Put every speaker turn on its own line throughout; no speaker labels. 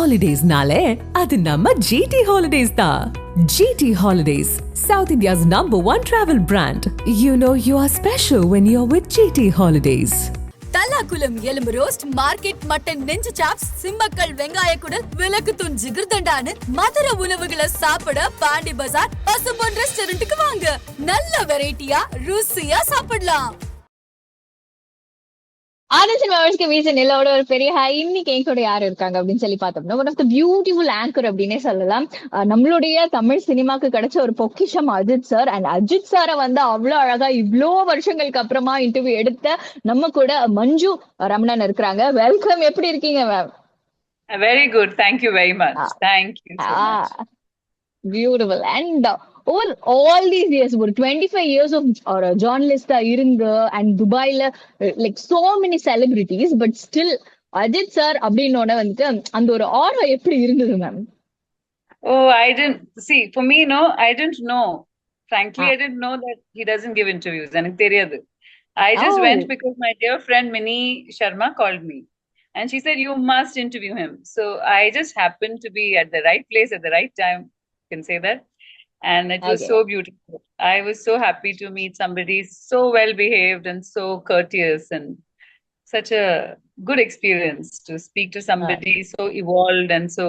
holidays-nale adu namma GT Holidays da. GT Holidays, South India's #1 travel brand. You know you are special when you're with GT Holidays.
Thallakulam எலும்பு roast, market mutton நெஞ்சு chops, Simmakkal வெங்காய குடல், விளக்கு தூண் ஜிகர்தண்டான்னு மதுரை உணவுகளை சாப்பிட பாண்டி பஜார் பசும்பொன் ரெஸ்டாரண்ட்டுக்கு வாங்க. நல்ல வெரைட்டியா ருசியா சாப்பிடலாம்.
ஆதன் மெமரிஸ்க்கு வீசன் எல்லாவோட ஒரு பெரிய இன்னைக்கு என் கூட யாரு இருக்காங்க அப்படின்னு சொல்லி பார்த்தோம்னா, one of the beautiful anchor அப்படின்னே சொல்லலாம். நம்மளுடைய தமிழ் சினிமாக்கு கிடைச்ச ஒரு பொக்கிஷம் அஜித் சார். அண்ட் அஜித் சாரை வந்து அவ்வளவு அழகா இவ்வளோ வருஷங்களுக்கு அப்புறமா இன்டர்வியூ எடுத்த நம்ம கூட மஞ்சு ரமணன் இருக்கிறாங்க. வெல்கம், எப்படி இருக்கீங்க ma'am?
Very good, thank you very much. Thank you.
Beautiful. And over all these years, ஒரு 25 years of ஒரு ஜேர்னலிஸ்டா இருந்து அண்ட் துபாயில like so many celebrities, but still Ajith sir அப்படின்னோட வந்துட்டு அந்த ஒரு ஆரா எப்படி இருந்தது ma'am?
Oh, I didn't see. For me, no, I didn't know. Frankly, I didn't know that he doesn't give interviews. எனக்கு தெரியாது. I just went because my dear friend Mini Sharma called me. And she said, you must interview him. So I just happened to be at the right place at the right time. You can say that. And it was so beautiful. I was so happy to meet somebody so well behaved and so courteous, and such a good experience to speak to somebody so evolved and so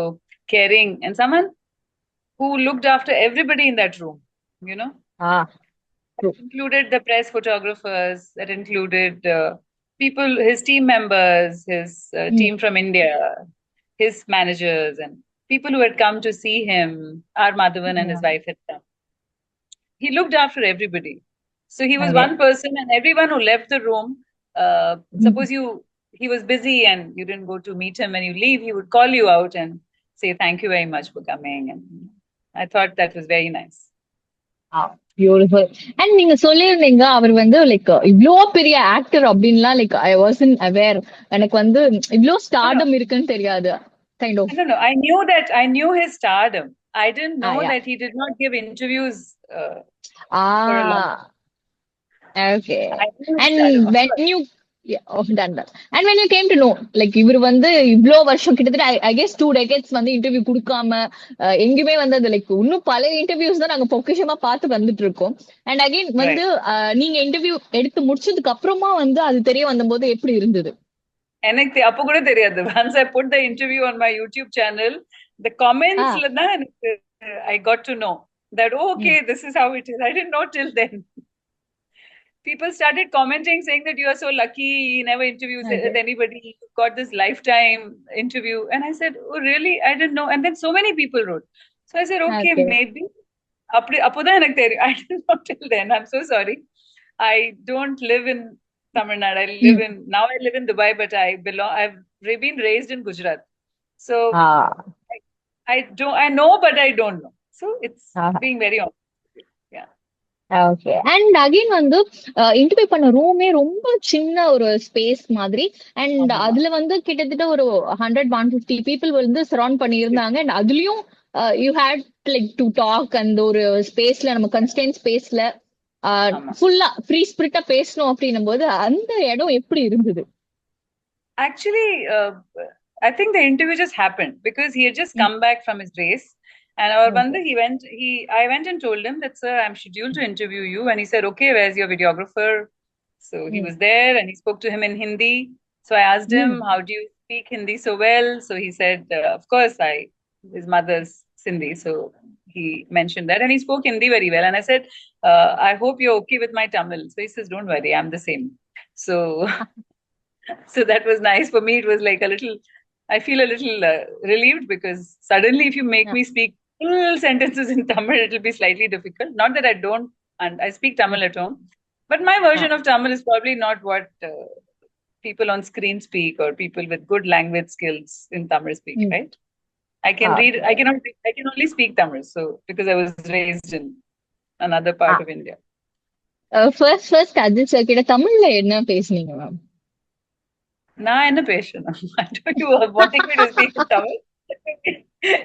caring, and someone who looked after everybody in that room, you know. That included the press photographers, that included people, his team members, his team from India, his managers, and people who had come to see him. R. Madhavan and his wife had come. He looked after everybody. So he was one person, and everyone who left the room, suppose he was busy and you didn't go to meet him when you leave, he would call you out and say, thank you very much for coming. And I thought that was very nice.
Beautiful. And நீங்க சொல்லியிருந்தீங்க அவர் வந்து like இவ்ளோ பெரிய actor அப்படின்லாம், like I wasn't aware. எனக்கு வந்து இவ்ளோ stardom இருக்குன்னு தெரியாது. Kind of.
No. I knew his stardom. I didn't know that he did not give interviews. For a long time.
Okay. And when you done that. And when you came to know, like இவர் வந்து இவ்ளோ வருஷம் கிட்டத்தட்ட I guess 2 decades வந்து interview கொடுக்காம எங்குமே வந்து அது லைக் இன்னும் பல இன்டர்வியூஸ் தான் நாங்க பொக்கிஷமா பார்த்து வந்துட்டு இருக்கோம். அண்ட் அகைன் வந்து நீங்க இன்டர்வியூ எடுத்து முடிச்சதுக்கு அப்புறமா வந்து அது தெரிய வந்தபோது எப்படி இருந்தது?
எனக்கு அப்ப கூட தெரியாது. once I put the interview on my YouTube channel, the comments la தான் எனக்கு I got to know that okay, this is how it is. I didn't know till then. People started commenting saying that you are so lucky, you never interviews anybody, you got this lifetime interview. And I said, oh really, I didn't know. And then so many people wrote. So I said okay, maybe அப்போதான் எனக்கு தெரியும். I didn't know till then. I'm so sorry. I don't live in Tamil Nadu. I live in Dubai, but I've been raised in Gujarat. So I know, but I don't know. So it's being very honest. Yeah.
Okay. And again வந்து interview பண்ண ரூமே ரொம்ப சின்ன ஒரு space மாதிரி. And அதுல வந்து கிட்டத்தட்ட ஒரு 100-150 பீப்புள் வந்து சரௌண்ட் பண்ணி இருந்தாங்க. அண்ட் அதுலயும் you had like to talk. அந்த ஒரு ஸ்பேஸ்ல நம்ம கன்ஸ்டன்ட் ஸ்பேஸ்ல ஃபுல்லா ஃப்ரீ ஸ்பிரிட்டா பேசணும் அப்படின்னும் போது அந்த இடம் எப்படி இருந்தது?
Actually, I think the interview just happened because he had just come back from his race, and I went and told him that, sir, I'm scheduled to interview you, and he said, okay, where's your videographer? So he was there, and he spoke to him in Hindi. So I asked him, how do you speak Hindi so well? So he said, of course, his mother's Sindhi, so he mentioned that, and he spoke Hindi very well. And I said, I hope you're okay with my Tamil. So he says, don't worry, I'm the same. So so that was nice for me. It was like I feel a little relieved, because suddenly if you make me speak full sentences in Tamil, it will be slightly difficult. Not that I don't, and I speak Tamil at home, but my version of Tamil is probably not what people on screen speak, or people with good language skills in Tamil speak, right? I can only speak Tamil, so because I was raised in another part of India.
First Ajith sir கிட்ட தமிழ்ல என்ன பேசுனீங்க ma'am?
நான் என்ன பேசணும்? You are wanting me to speak in Tamil?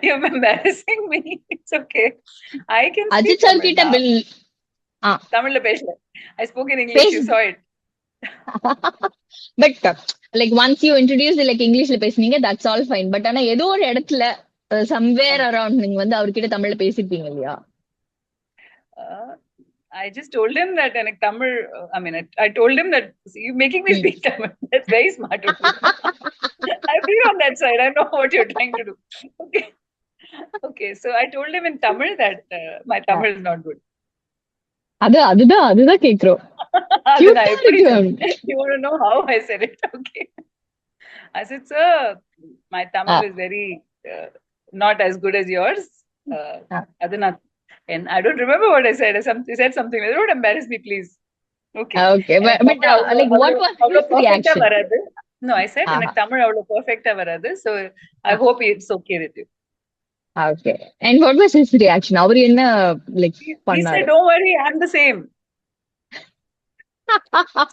You're embarrassing me. It's okay. I can speak
Ajith sir கிட்ட
தமிழ்ல பேசல. I spoke in English. You saw it.
But like once you introduce like இங்கிலீஷ்ல பேசுனீங்க that's all fine. But ஆனா ஏதோ ஒரு இடத்துல somewhere around நீங்க வந்து அவர்கிட்ட தமிழ்ல பேசிருப்பீங்க இல்லையா?
Uh, I just told him that எனக்கு Tamil, I mean, I told him that you're making me speak Tamil. That's very smart of you. I've been on that side. I know what you're trying to do. Okay. Okay. So I told him in Tamil that my Tamil is not good.
அதுதான் கேக்குறோம்.
அது நான் எப்படி சொன்னேன்? You want to know how I said it? Okay. I said, sir, my Tamil is very not as good as yours. அது நான் and I don't remember what I said. I said something. Don't embarrass me, please. Okay.
Okay. But like what was his reaction?
No, I said எனக்கு தமிழ் அவ்வளவு பெர்ஃபெக்ட்டா வராது. So I hope it's okay with you.
Okay. And what was his reaction? அவர் என்ன like பண்ணாரு?
He said, don't worry, I'm the same.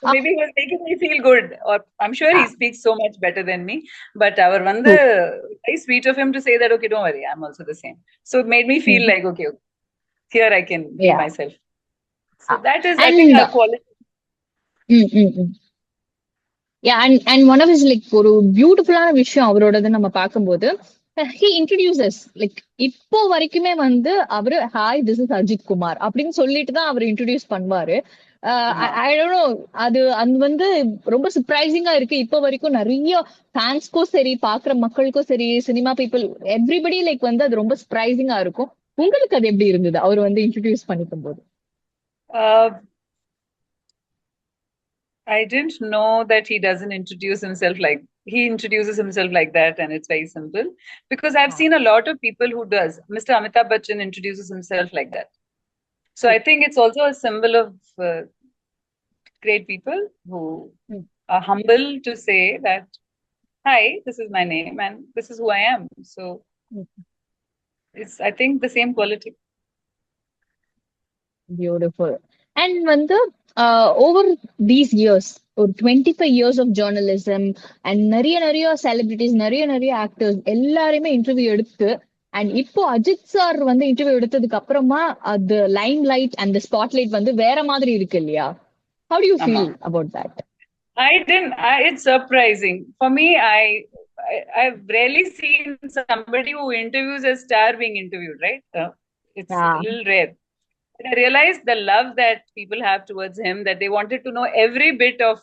So maybe he was making me feel good, or I'm sure he speaks so much better than me. But our வந்து very sweet of him to say that, okay, don't worry, I'm also the same. So it made me feel like, okay, here I can be myself. So that is, I think, our quality.
Yeah, and one of his like ஒரு பியூட்டிஃபுல்லான விஷயம் அவரோடது நம்ம பார்க்கும்போது he introduces like இப்போ வரைக்குமே வந்து அவரு hi this is Ajith Kumar அப்படின்னு சொல்லிட்டு தான் அவர் இன்ட்ரோடியூஸ் பண்ணுவாரு. I don't know, அது வந்து ரொம்ப சர்ப்ரைசிங்கா இருக்கு. இப்போ வரைக்கும் நிறைய ஃபேன்ஸ்க்கும் சரி பாக்குற மக்களுக்கும் சரி சினிமா பீப்புள் எவ்ரிபடி லைக் வந்து அது ரொம்ப சர்ப்ரைசிங்கா இருக்கும். உங்களுக்கு அது எப்படி இருந்தது அவர் வந்து இன்ட்ரோடியூஸ் பண்ணிக்கும் போது?
I didn't know that he doesn't introduce himself like he introduces himself like that, and it's very simple because I've seen a lot of people who does. Mr. Amitabh Bachchan introduces himself like that. So I think it's also a symbol of great people who are humble to say that, hi, this is my name and this is who I am. So it's, I think, the same quality.
Beautiful. And வந்து over these years ஒரு 25 years of journalism and நிறைய celebrities நிறைய actors எல்லாருமே interview எடுத்து and இப்போ Ajith sir வந்து interview எடுத்ததுக்கு அப்புறமா அது Lime light and spot light வந்து வேற மாதிரி இருக்கு இல்லையா? How do you feel about that?
It's surprising for me. I've rarely seen somebody who interviews a star being interviewed, right? It's a little rare. I realized the love that people have towards him, that they wanted to know every bit of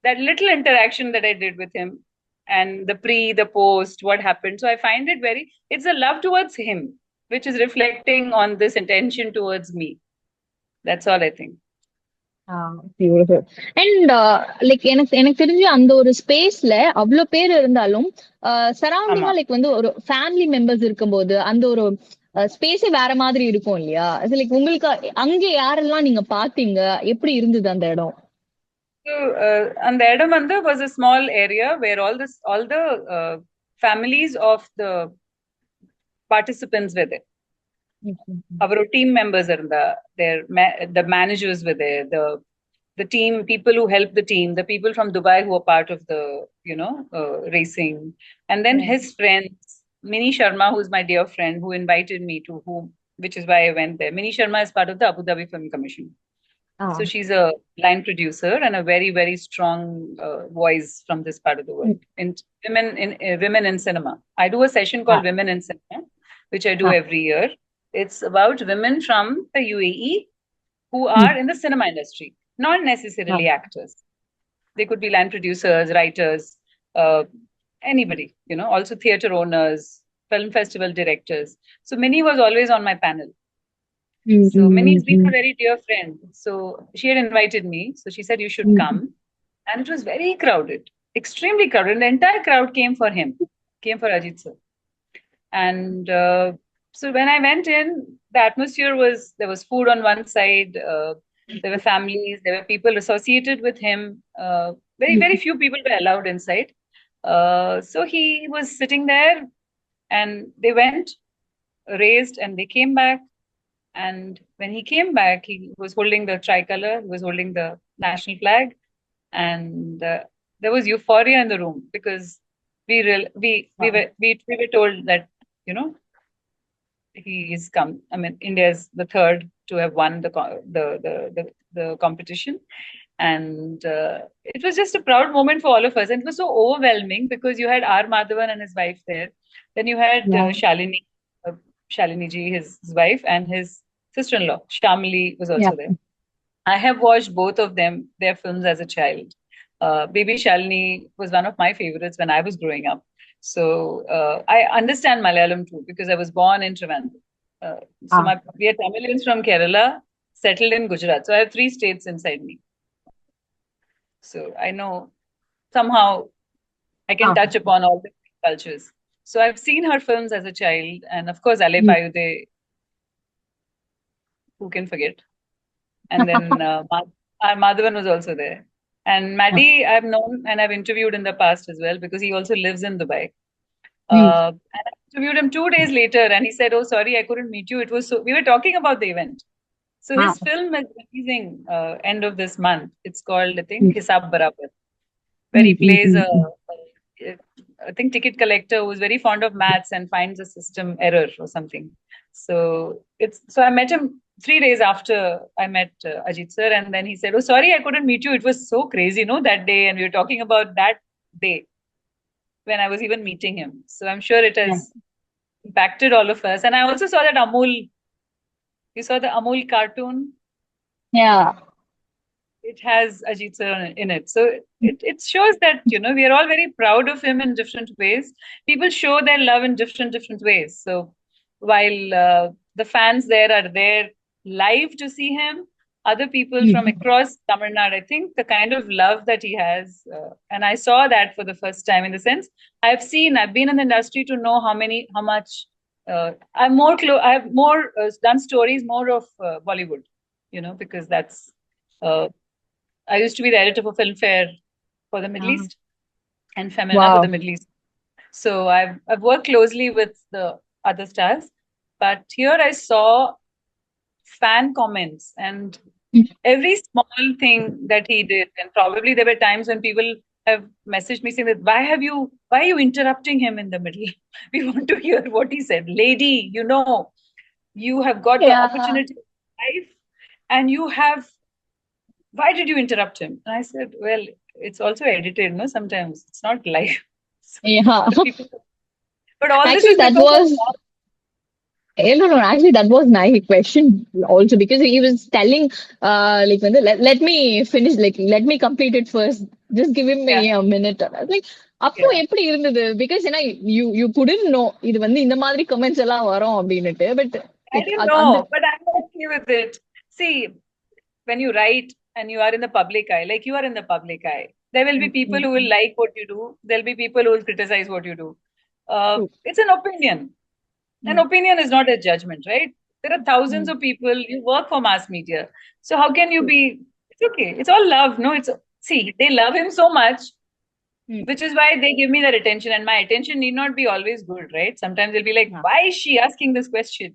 that little interaction that I did with him, and the pre, the post, what happened. So I find it it's a love towards him, which is reflecting on this intention towards me. That's all I think.
Beautiful. And like எனக்கு தெரிஞ்சு அந்த ஒரு ஸ்பேஸ்ல அவ்வளவு பேர் இருந்தாலும் சரௌண்டிங்கா like வந்து ஒரு ஃபேமிலி மெம்பர்ஸ் இருக்கும்போது அந்த ஒரு ஸ்பேஸே வேற மாதிரி இருக்கும் இல்லையா? லைக் உங்களுக்கு அங்க யாரெல்லாம் நீங்க பாத்தீங்க, எப்படி இருந்தது அந்த இடம்?
அந்த இடம் வந்து was a small area where all the families of the participants were there. Our team members are there, the managers were there, the team, people who helped the team, the people from Dubai who were part of the racing, and then his friends, Mini Sharma, who's my dear friend, who invited me to which is why I went there. Mini Sharma is part of the Abu Dhabi Film Commission. So she's a line producer and a very, very strong voice from this part of the world. In women in cinema. I do a session called Women in Cinema, which I do every year. It's about women from the UAE who are in the cinema industry, not necessarily actors. They could be line producers, writers, anybody, also theater owners, film festival directors. So Minnie was always on my panel. So Minnie's been a very dear friend. So she had invited me. So she said, you should come. And it was very crowded, extremely crowded. And the entire crowd came for him, came for Ajith sir. And so when I went in, the atmosphere there was food on one side. There were families, there were people associated with him. Very, very few people were allowed inside. So he was sitting there and they went, raised, and they came back. And when he came back, he was holding the tricolor, he was holding the national flag. And there was euphoria in the room because we were told that, he is come. I mean, India is the third to have won the competition, And it was just a proud moment for all of us. And it was so overwhelming because you had R. Madhavan and his wife there. Then you had
Yeah.
Shalini ji, his wife, and his sister-in-law, Shamli, was
Yeah.
also there. I have watched both of them, their films as a child. Baby Shalini was one of my favorites when I was growing up. So I understand Malayalam too because I was born in Trivandrum.
Ah.
We are Tamilians from Kerala, settled in Gujarat. So I have three states inside me. So I know somehow I can
Ah.
touch upon all the cultures. So I've seen her films as a child, and of course, Ale
Mm.
Payude, who can forget? And then Madhavan was also there. And Maddie, I've known and I've interviewed in the past as well because he also lives in Dubai.
Mm.
And I interviewed him 2 days later, and he said, "Oh, sorry, I couldn't meet you. It was so." We were talking about the event. So
Ah.
his film is releasing end of this month. It's called, I think,
Mm.
Hisab Barabar, where he
Mm. Mm.
plays
Mm. Mm.
I think, ticket collector who's very fond of maths and finds a system error or something. So I met him 3 days after I met Ajit sir, and then he said, "Oh, sorry, I couldn't meet you. It was so crazy, no, that day." And we were talking about that day when I was even meeting him. So I'm sure it
Yeah.
has impacted all of us. And I also saw that Amul. You saw the Amul cartoon?
Yeah.
It has Ajit sir in it. So it shows that, we are all very proud of him in different ways. People show their love in different ways. So while the fans there are there live to see him, other people from
Mm.
across Tamil Nadu, I think the kind of love that he has, and I saw that for the first time in the sense I've been in the industry to know how much I have more done stories more of Bollywood, because that's uh, I used to be the editor for Filmfare for the Middle
Ah.
East and Femina for the
Wow.
Middle East. So I've worked closely with the other stars, but here I saw fan comments and
Mm.
every small thing that he did. And probably there were times when people have messaged me saying that why are you interrupting him in the middle? We want to hear what he said. Lady, you have got the
Yeah.
opportunity of life and why did you interrupt him? And I said, well, it's also edited, no? Sometimes it's not live. So
Yeah.
the people, but all this
Actually,
is
that
because of
was no, no. Actually, that was my question also because he was telling, like, let me finish, like, let me complete it first. Just give him
yeah,
a minute. I was like, அப்போ
yeah.
எப்படி இருந்தது because you couldn't know இது வந்து இந்த மாதிரி comments எல்லாம் வரும் அப்படின்னுட்டு but
I
like
didn't
அந்த
know, but I'm okay with it. See, when you write and you are in the public eye, like you are in the public eye, there will be
Mm,
people
mm,
who will
mm.
like what you do. There'll be people who will criticize what you do.
True.
It's an opinion. An
Mm,
opinion is not a judgment, right? There are thousands
mm,
of people. You work for mass media, so how can you
true.
be? It's okay. It's all love. No, it's see. They love him so much,
Mm,
which is why they give me that attention, and my attention need not be always good, right? Sometimes they'll be like,
yeah.
why is she asking this question?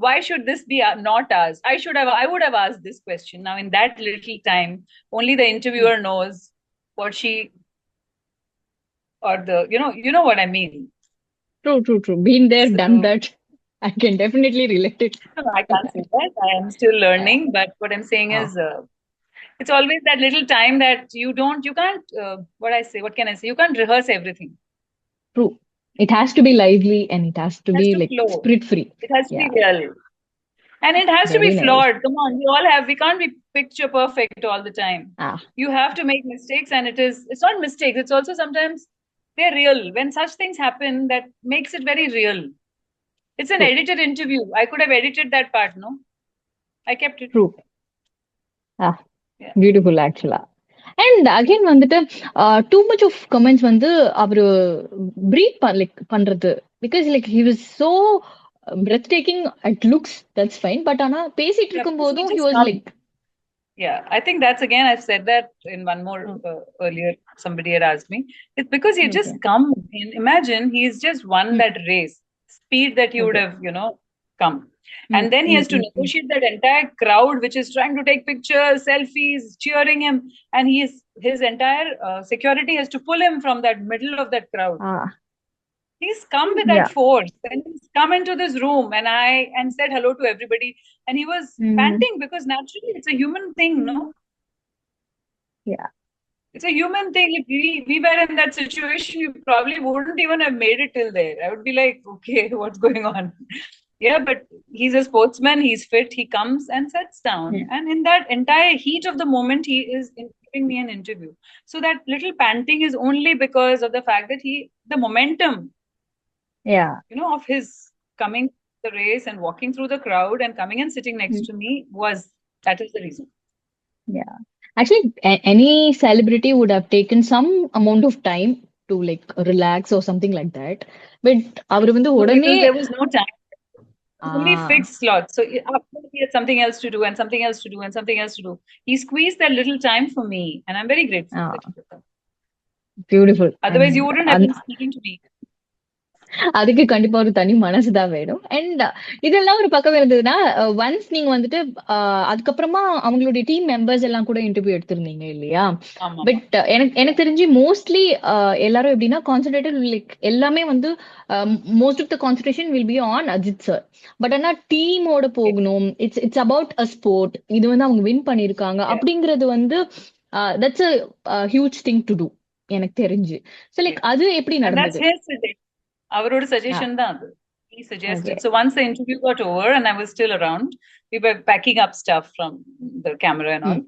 Why should this be not asked? I would have asked this question. Now in that little time only the
Mm.
interviewer knows what she or the you know what I mean.
True, true, true. Been there, done
So
that. I can definitely relate it
no, I
to
can't say
that.
that I am still
Yeah.
learning, but what I'm saying
Ah,
is it's always that little time that you can't what can I say, you can't rehearse everything.
true. It has to be lively and it has to
It has
be
to
like
flow,
spirit free.
it has to be
Yeah.
real. And it has to be
Very nice.
flawed. Come on, we can't be picture perfect all the time.
Ah,
You have to make mistakes, and it's not mistakes. It's also sometimes they're real. When such things happen, that makes it very real. It's an
true,
edited interview. I could have edited that part, no? I kept it.
true. Ah,
Yeah.
beautiful actually. And again வந்துட்டு too much of comments வந்து அவரு breathe like பண்றது because like he was so breathtaking at looks that's fine but ஆனா பேசிட்டு
Yeah,
இருக்கும்
because he
போதும் he
just
was
comes.
like
Yeah, I think that's again, I've said that in one more earlier, somebody had asked me. It's because he
okay,
just come in. Imagine he's just won
mm,
that race, speed that he would
okay,
have, come.
mm,
And then he
mm,
has to
mm, mm.
negotiate that entire crowd, which is trying to take pictures, selfies, cheering him. And his entire security has to pull him from that middle of that crowd.
Ah,
He's come with that
yeah.
force and he's come into this room and said hello to everybody. And he was
Mm,
panting because naturally it's a human thing, no?
Yeah.
It's a human thing. If we were in that situation, you probably wouldn't even have made it till there. I would be like, okay, what's going on? Yeah, but he's a sportsman. He's fit. He comes and sits down.
Yeah.
And in that entire heat of the moment, he is giving me an interview. So that little panting is only because of the fact that the momentum,
Yeah.
of his coming to the race and walking through the crowd and coming and sitting next
Mm.
to me that is the reason.
Yeah. Actually, any celebrity would have taken some amount of time to like relax or something like that. But அவர் வந்து
No,
உடனே
because there was no time. Only
ah
fixed slots. So after he had something else to do and something else to do and something else to do. He squeezed that little time for me, and I'm very grateful
ah
that he did that.
beautiful.
Otherwise, you
And
wouldn't have been speaking to me.
அதுக்கு கண்டிப்பா ஒரு தனி மனசுதான் வேணும். And இதெல்லாம் ஒரு பக்கம் இருந்ததுன்னா ஒன்ஸ் நீங்க வந்துட்டு அதுக்கப்புறமா அவங்களுடைய டீம் மெம்பர்ஸ் எல்லாம் கூட இன்டர்வியூ எடுத்திருந்தீங்க இல்லையா?
ஆமா.
பட் எனக்கு தெரிஞ்சு மோஸ்ட்லி எல்லாரும் எப்படின்னா கான்சென்ட்ரேட்டட் லைக் எல்லாமே வந்து most of the concentration will be on Ajith sir. But ஆனா டீமோட போகணும், இட்ஸ் அபவுட் அ ஸ்போர்ட், இது வந்து அவங்க வின் பண்ணிருக்காங்க
Yeah.
அப்படிங்கிறது வந்து that's a huge thing to do எனக்கு தெரிஞ்சு. ஸோ லைக் அது எப்படி
And that's
நடந்தது?
his suggestion. Our suggestion தான் அது. He suggested.
Okay.
So once the interview got over and I was still around, we were packing up stuff from the camera and all.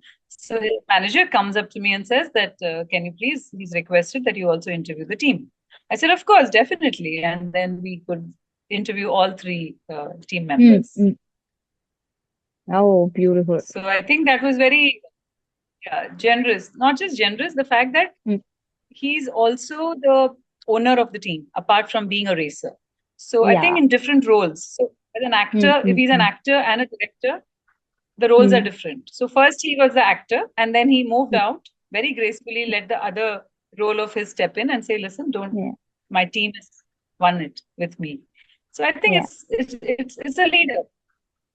So the manager comes up to me and says that, can you please, he's requested that you also interview the team. I said, of course, definitely. And then we could interview all three team members.
Oh, beautiful.
So I think that was very generous. Not just generous, the fact that he's also the owner of the team, apart from being a racer. So I think in different roles. So as an actor, if he's an actor and a director, the roles are different. So first he was the actor, and then he moved out, very gracefully let the other role of his step in and say, listen, my team has won it with me. So I think it's a leader.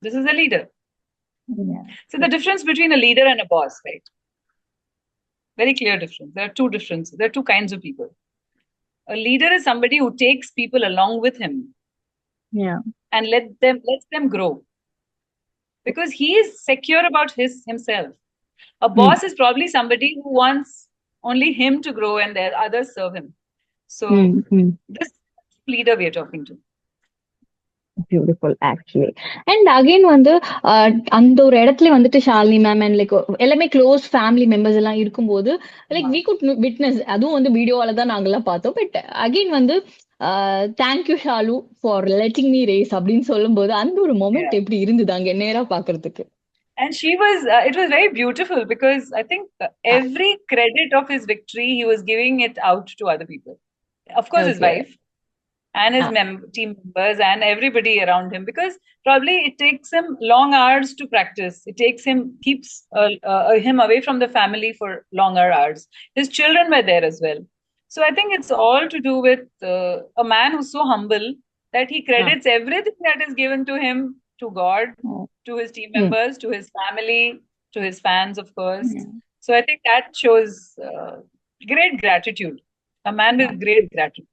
This is a leader.
Yeah.
So the difference between a leader and a boss, right? Very clear difference. There are two differences. There are two kinds of people. A leader is somebody who takes people along with him.
Yeah.
And lets them grow. Because he is secure about himself. A boss is probably somebody who wants only him to grow and the others serve him. So this leader we are talking to.
Beautiful actually. And again வந்து அந்த ஒரு இடத்துல வந்துட்டு Shalini ma'am and like எல்லாமே close family members எல்லாம் இருக்கும்போது like we could witness, அதுவும் வந்து வீடியோவால தான் நாங்கெல்லாம் பார்த்தோம். பட் அகைன் வந்து thank you Shalu for letting me race அப்படின்னு சொல்லும்போது அந்த ஒரு மொமெண்ட் எப்படி இருந்தது அங்க நேரா பாக்குறதுக்கு?
And she was, it was very beautiful because I think every credit of his victory, he was giving it out to other people. Of course, his wife and his team members and everybody around him, because probably it takes him long hours to practice. It keeps him away from the family for longer hours. His children were there as well. So I think it's all to do with a man who's so humble that he credits everything that is given to him to God, to his team members, to his family, to his fans, of course. So I think that shows great gratitude. A man with great gratitude.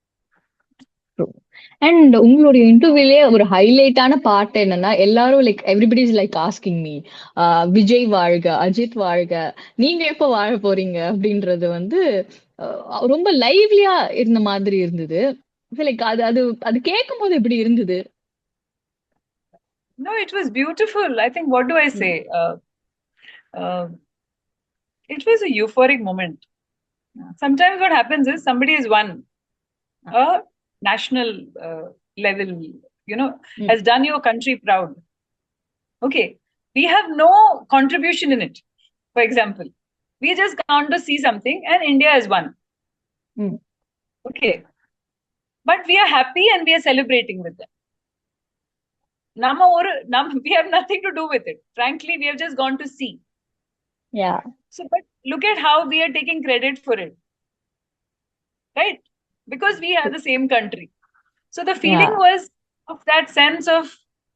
And உங்களுடைய இன்டர்வியூலே ஒரு ஹைலைட்டான part என்னன்னா, எல்லாரும் like everybody is like asking me Vijay வாழ்க, அஜித் வாழ்க, நீங்க எப்ப வாழ போறீங்க அப்படின்றது வந்து ரொம்ப லைவ்லியா இருந்த மாதிரி இருந்தது. லைக் அது அது அது கேட்கும் போது எப்படி இருந்தது?
No, it was beautiful. I think, what do I say? It was a euphoric moment. Sometimes what happens is somebody has won a national level, has done your country proud. Okay. We have no contribution in it. For example, we just gone to see something and India has won. Okay. But we are happy and we are celebrating with them. We have nothing to do with it. Frankly, we have just gone to see.
Yeah.
So, but look at how we are taking credit for it. Right? Because we are the same country. So the feeling was of that sense of,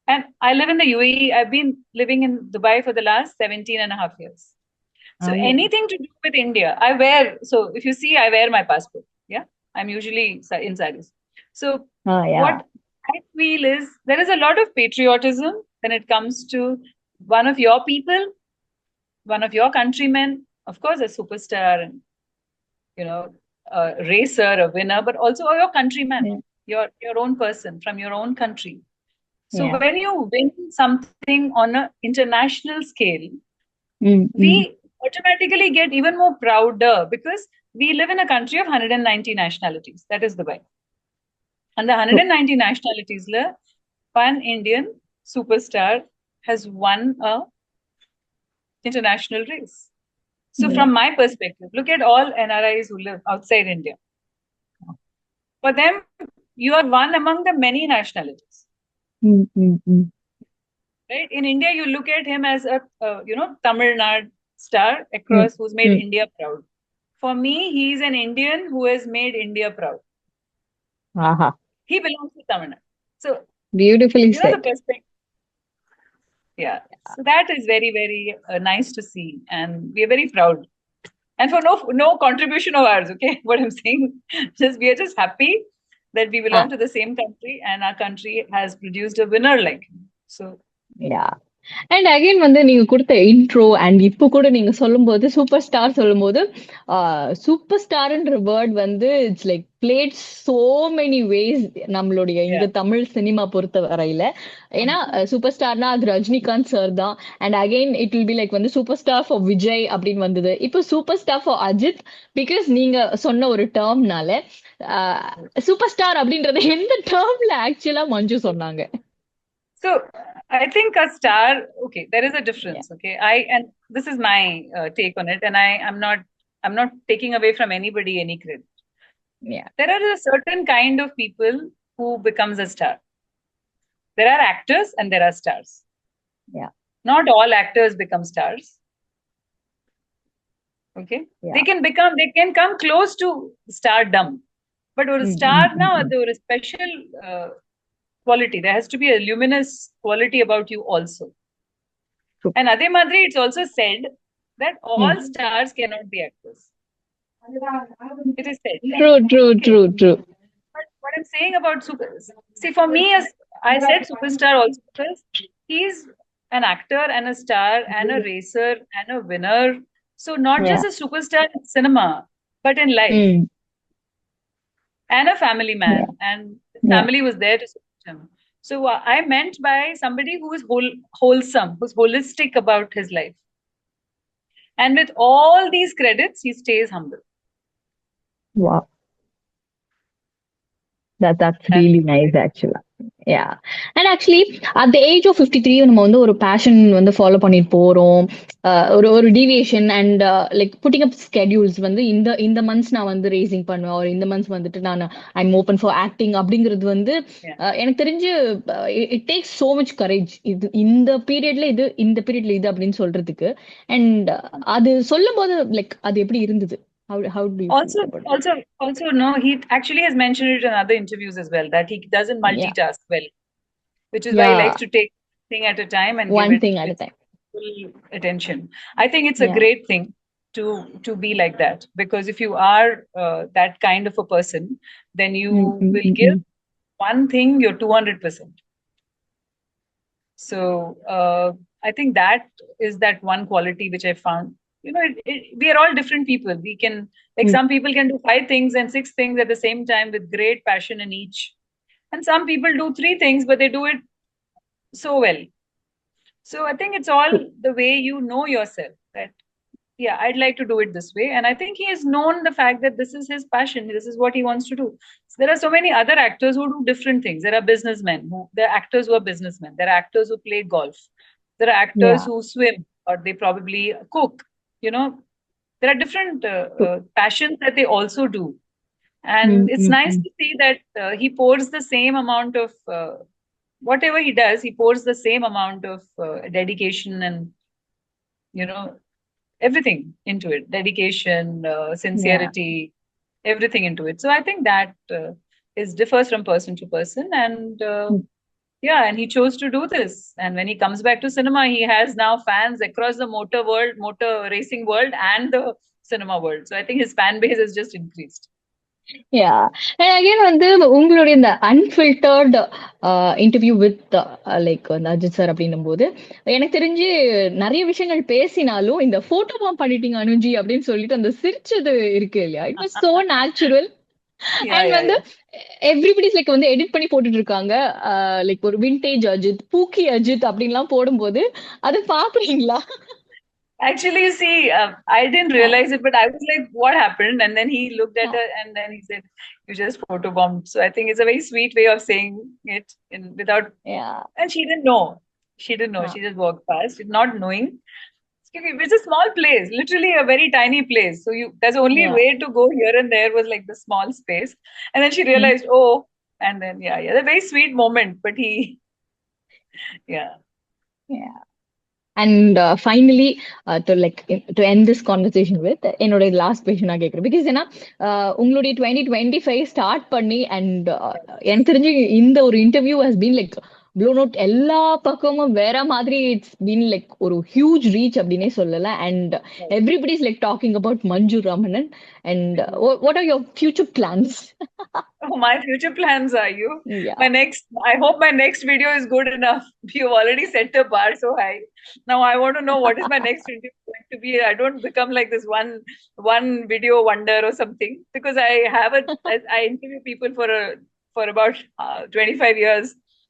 and I live in the UAE. I've been living in Dubai for the last 17 and a half years. So anything to do with India, so if you see, I wear my passport. Yeah. I'm usually in sarees. So what I feel is there is a lot of patriotism when it comes to one of your people, one of your countrymen, of course, a superstar and, a racer, a winner, but also your countryman, your own person from your own country. So when you win something on an international scale, we automatically get even more prouder because we live in a country of 190 nationalities. That is Dubai. And the 190 nationalities, one Indian superstar has won a international race. So from my perspective, look at all NRIs who live outside India. For them, you are one among the many nationalities. Right? In India, you look at him as a, Tamil Nadu star across who's made India proud. For me, he's an Indian who has made India proud. He belongs to Tamil Nadu. So,
beautifully said.
The perspective. Yeah. So that is very, very nice to see. And we are very proud. And for no contribution of ours, okay? What I'm saying, we are just happy that we belong to the same country and our country has produced a winner like him. So,
yeah. And again வந்து நீங்க கொடுத்த intro and இப்போ கூட நீங்க சொல்லும்போது super star சொல்லும்போது super ஸ்டார்ன்ற word வந்து it's like played so many ways நம்மளுடைய இங்க தமிழ் சினிமா பொறுத்த வரையில. ஏன்னா சூப்பர் ஸ்டார்னா அது ரஜினிகாந்த் சார் தான். And again it will be like வந்து சூப்பர் ஸ்டார் ஃபார் விஜய் அப்படின்னு வந்தது. இப்போ super star for Ajith because நீங்க சொன்ன ஒரு டேர்ம்னால சூப்பர் ஸ்டார் அப்படின்றத எந்த டேர்ம்ல ஆக்சுவலா மஞ்சு சொன்னாங்க?
So I think a star, okay, there is a difference. Okay, and this is my take on it, and I'm not taking away from anybody any credit. There are a certain kind of people who becomes a star. There are actors and there are stars. Not all actors become stars. Okay, they can come close to stardom, but or star now there is special quality. There has to be a luminous quality about you also. And Adhe Madri, it's also said that all stars cannot be actors. It is said.
True.
But what I'm saying about see, for me, as I said superstar also because he's an actor and a star and a racer and a winner. So not just a superstar in cinema, but in life. And a family man. And his family was there to support him. So I meant by somebody who is wholesome, who's holistic about his life. And with all these credits, he stays humble.
Wow. That's really nice actually. Yeah. And actually at the age of 53 நம்ம வந்து ஒரு fashion வந்து follow பண்ணிட்டு போறோம். ஒரு deviation and like pudding up schedules வந்து இந்த months நான் வந்து ரேசிங் பண்ணுவேன் ஒரு இந்த மந்த்ஸ் வந்துட்டு நான் ஐம் ஓப்பன் ஃபார் ஆக்டிங் அப்படிங்கிறது வந்து எனக்கு தெரிஞ்சு it takes so much courage. இது இந்த பீரியட்ல இது இந்த பீரியட்ல இது அப்படின்னு சொல்றதுக்கு. அண்ட் அது சொல்லும் போது லைக் அது எப்படி இருந்தது? How do you
also no, he actually has mentioned it in other interviews as well that he doesn't multitask well, which is why he likes to take one thing at a time and
one
give it
thing at a time
full attention. I think it's a great thing to be like that because if you are that kind of a person, then you will give one thing your 200%. So I think that is that one quality which I found. We are all different people. We can, like some people can do 5 things and 6 things at the same time with great passion in each. And some people do 3 things, but they do it so well. So I think it's all the way you know yourself that, I'd like to do it this way. And I think he has known the fact that this is his passion. This is what he wants to do. So there are so many other actors who do different things. There are businessmen. There are actors who are businessmen. There are actors who play golf. There are actors who swim or they probably cook. There are different passions that they also do. And it's nice to see that he pours the same amount of, whatever he does, he pours the same amount of dedication and, everything into it. Dedication, sincerity, everything into it. So I think that differs from person to person. And and he chose to do this. And when he comes back to cinema, he has now fans across the motor racing world and the cinema world. So I think his fan base has just increased.
Yeah. And again வந்து உங்களுடைய இந்த unfiltered interview with like வந்து Ajith sir அப்படின்னும் போது எனக்கு தெரிஞ்சு நிறைய விஷயங்கள் பேசினாலும் இந்த போட்டோ பாம் பண்ணிட்டீங்க அனுஜி அப்படின்னு சொல்லிட்டு அந்த சிரிச்சது இருக்கு இல்லையா, it was so natural.
Yeah,
and
yeah,
வந்து
yeah.
எவ்ரிபடிஸ் லைக் வந்து எடிட் பண்ணி போட்டுட்டு இருக்காங்க, லைக் ஒரு விண்டேஜ் அஜித், பூக்கி அஜித் அப்படின்லாம் போடும்போது அது பாக்குறீங்களா?
Actually, you see, I didn't realize it, but I was like, what happened? And then he looked at her and then he said, you just photobombed. So I think it's a very sweet way of saying it without,
Yeah.
and she didn't know. She didn't know. She just walked past, not knowing. It's a small place, literally a very tiny place. So there's only
Yeah.
way to go here and there was like the small space. And then she realized, oh, and then, yeah, a very sweet moment. But yeah.
Yeah. And finally, to end this conversation with என்னோட last question நான் கேட்குறேன். Because ஏன்னா உங்களுடைய 2025 start பண்ணி and எனக்கு தெரிஞ்சு இந்த ஒரு interview has been like blue note, எல்லா பக்கமும் வேற மாதிரி. இட்ஸ் பீன் லைக் ஒரு ஹியூஜ் ரீச் அப்படின்னே சொல்லலாம். And everybody is like talking about Manju Ramanan. And what are your future plans?
Oh, my future plans are you?
Yeah.
I hope my next video is good enough. You've already set the bar so high. Now I want to know what is my next video going to be. I don't become like this one video wonder or something, because I interview people for about 25 years.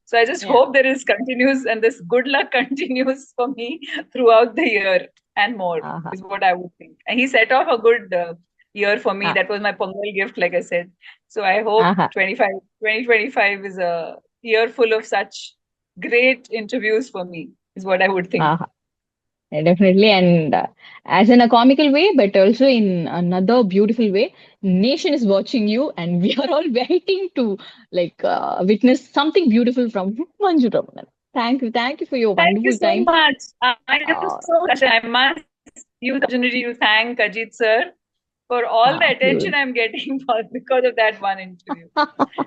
So I just hope there is continues and this good luck continues for me throughout the year and more, is what I would think. And he set off a good year for me. That was my Pongal gift, like I said. So I hope 2025 is a year full of such great interviews for me, is what I would think.
Definitely. And as in a comical way, but also in another beautiful way, nation is watching you and we are all waiting to witness something beautiful from Manju Ramanan. Thank you for your
Thank you
wonderful
so
time.
much. I am so touched. I must use the opportunity to thank Ajith sir for all the attention I'm getting because of that one interview.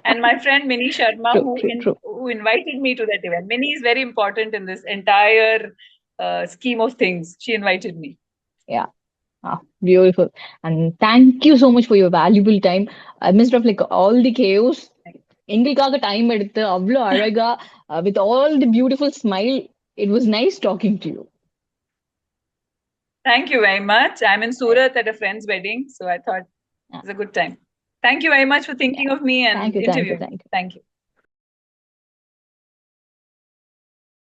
And my friend Mini Sharma, who invited me to that event. Mini is very important in this entire scheme of things. She invited me.
Yeah. Beautiful. And thank you so much for your valuable time. Amidst of like all the chaos, எங்களுக்காக time எடுத்து அவ்வளோ அழகா with all the beautiful smile, it was nice talking to you.
Thank you very much. I'm in Surat at a friend's wedding, so I thought it was a good time. Thank you very much for thinking of me and interviewing. Thank you.